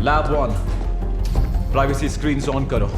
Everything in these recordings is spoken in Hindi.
लैब 1, प्राइवेसी स्क्रीन्स ऑन करो।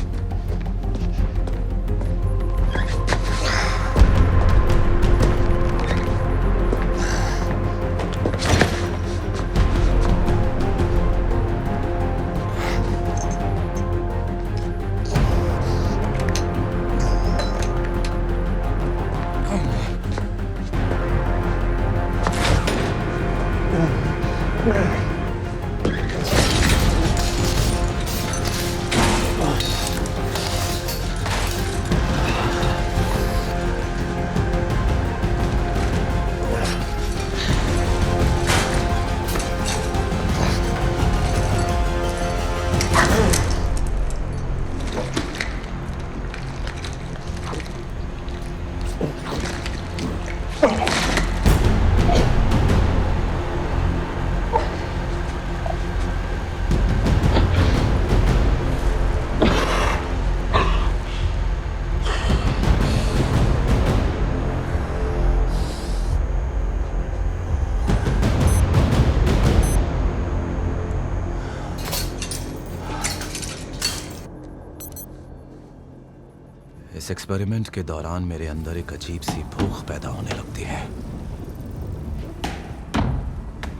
इस एक्सपेरिमेंट के दौरान मेरे अंदर एक अजीब सी भूख पैदा होने लगती है।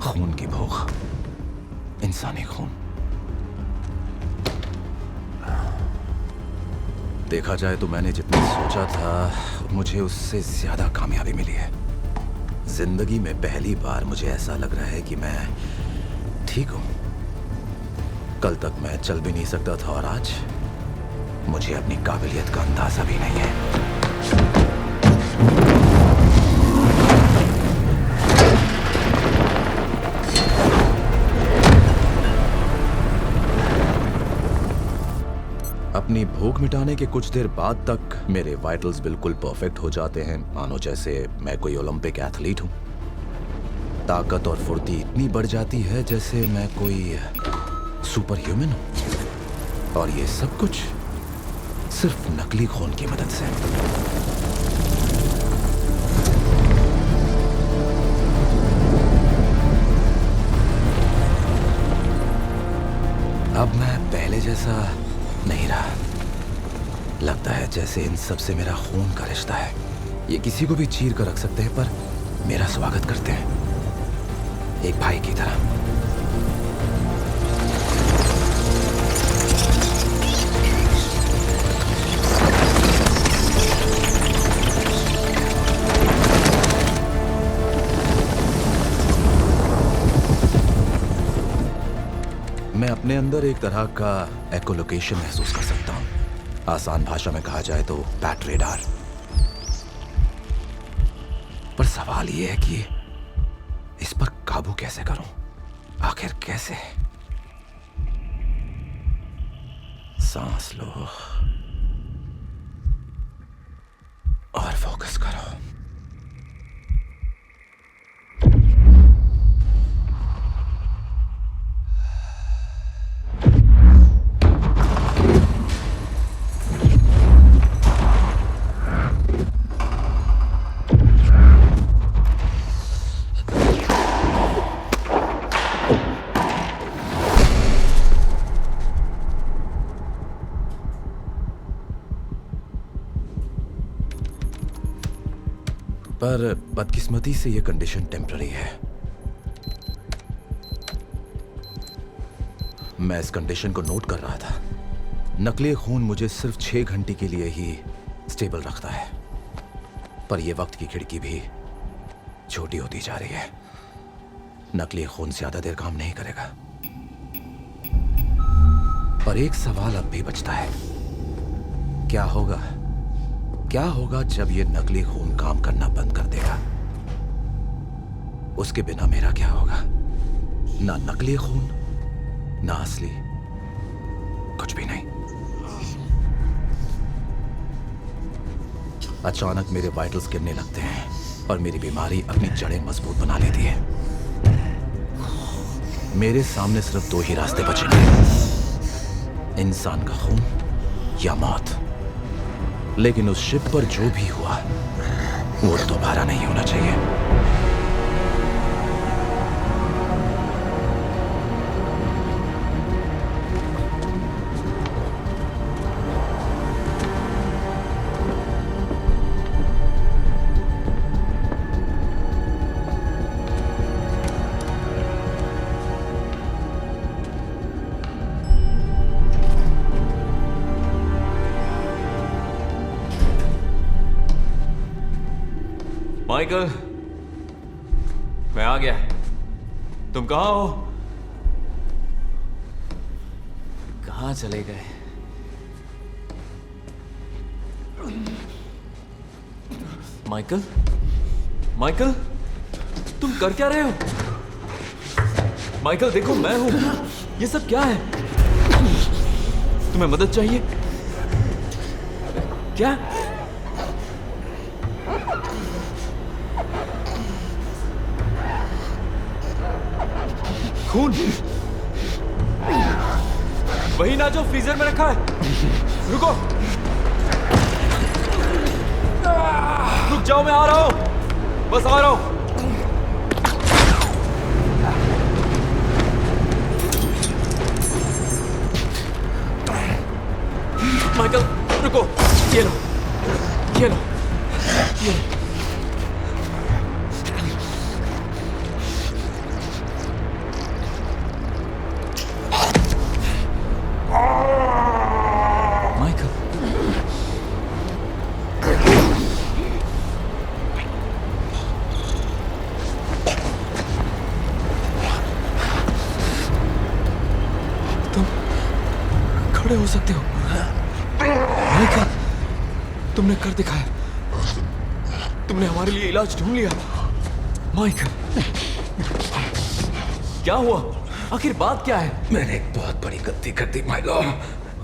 खून की भूख, इंसानी खून। देखा जाए तो मैंने जितना सोचा था मुझे उससे ज्यादा कामयाबी मिली है। जिंदगी में पहली बार मुझे ऐसा लग रहा है कि मैं ठीक हूं। कल तक मैं चल भी नहीं सकता था और आज मुझे अपनी काबिलियत का अंदाजा भी नहीं है। अपनी भूख मिटाने के कुछ देर बाद तक मेरे वाइटल्स बिल्कुल परफेक्ट हो जाते हैं, मानो जैसे मैं कोई ओलंपिक एथलीट हूं। ताकत और फुर्ती इतनी बढ़ जाती है जैसे मैं कोई सुपर ह्यूमन हूं। और ये सब कुछ सिर्फ नकली खून की मदद से। अब मैं पहले जैसा नहीं रहा। लगता है जैसे इन सब से मेरा खून का रिश्ता है। ये किसी को भी चीर कर रख सकते हैं पर मेरा स्वागत करते हैं एक भाई की तरह। मैं अपने अंदर एक तरह का एकोलोकेशन महसूस कर सकता हूं। आसान भाषा में कहा जाए तो पैट रेडार। पर सवाल यह है कि इस पर काबू कैसे करूं? आखिर कैसे? सांस लो और फोकस करो। पर बदकिस्मती से यह कंडीशन टेम्पररी है। मैं इस कंडीशन को नोट कर रहा था। नकली खून मुझे सिर्फ 6 घंटे के लिए ही स्टेबल रखता है, पर यह वक्त की खिड़की भी छोटी होती जा रही है। नकली खून ज्यादा देर काम नहीं करेगा। पर एक सवाल अब भी बचता है, क्या होगा जब ये नकली खून काम करना बंद कर देगा? उसके बिना मेरा क्या होगा? ना नकली खून, ना असली, कुछ भी नहीं। अचानक मेरे वाइटल्स गिरने लगते हैं और मेरी बीमारी अपनी जड़ें मजबूत बना लेती है। मेरे सामने सिर्फ 2 ही रास्ते बचेंगे, इंसान का खून या मौत। लेकिन उस शिप पर जो भी हुआ वो दोबारा नहीं होना चाहिए। माइकल, मैं आ गया। तुम कहाँ हो? कहाँ चले गए? माइकल, माइकल, तुम कर क्या रहे हो? माइकल देखो, मैं हूं। ये सब क्या है? तुम्हें मदद चाहिए क्या? खून, वही ना जो फ्रीजर में रखा है। रुको, रुक जाओ, मैं आ रहा हूं, बस आ रहा हूं। माइकल रुको, ये लो, ये लो, ये लो। माइकल, तुम खड़े हो सकते हो। माइकल, तुमने कर दिखाया। तुमने हमारे लिए इलाज ढूंढ लिया। माइकल, क्या हुआ? आखिर बात क्या है? मैंने एक बहुत बड़ी गलती कर दी माइलो।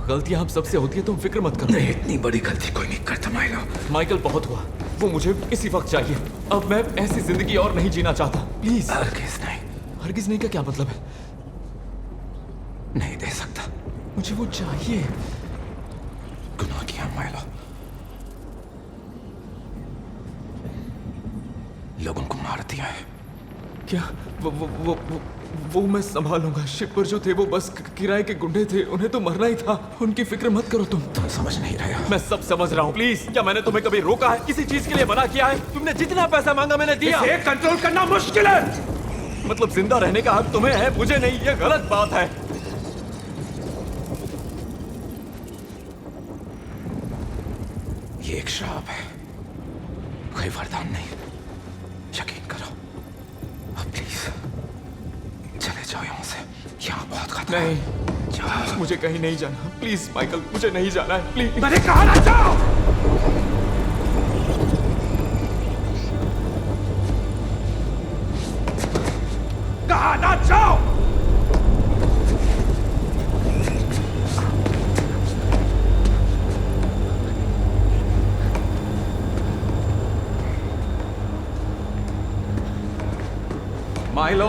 गलतियां हम सबसे होती है, तुम फिक्र मत करो। नहीं, इतनी बड़ी गलती कोई नहीं करता माइलो। माइकल, बहुत हुआ। वो मुझे इसी वक्त चाहिए। अब मैं ऐसी जिंदगी और नहीं जीना चाहता। प्लीज। हरगिज नहीं। हरगिज नहीं का क्या मतलब है? नहीं दे सकता। मुझे वो चाहिए। गुनाह किया माइलो। लोगों को मार दिया है। क्या? वो मैं संभालूंगा। शिप पर जो थे वो बस किराए के गुंडे थे। उन्हें तो मरना ही था। उनकी फिक्र मत करो तुम। तुम समझ नहीं रहे हो। मैं सब समझ रहा हूँ। प्लीज, क्या मैंने तुम्हें कभी रोका है? किसी चीज के लिए मना किया है? तुमने जितना पैसा मांगा मैंने दिया। इसे कंट्रोल करना मुश्किल है। मतलब जिंदा रहने का हक तुम्हें है, मुझे नहीं। ये गलत बात है। ये एक श्राप है, कोई वरदान नहीं। यकीन करो। अब प्लीज चले जाओ यहाँ से। यहाँ बहुत खतरा है। नहीं, जाओ। मुझे कहीं नहीं जाना। प्लीज माइकल, मुझे नहीं जाना है। प्लीज। मैंने कहा ना जाओ। कहा ना जाओ। माइलो,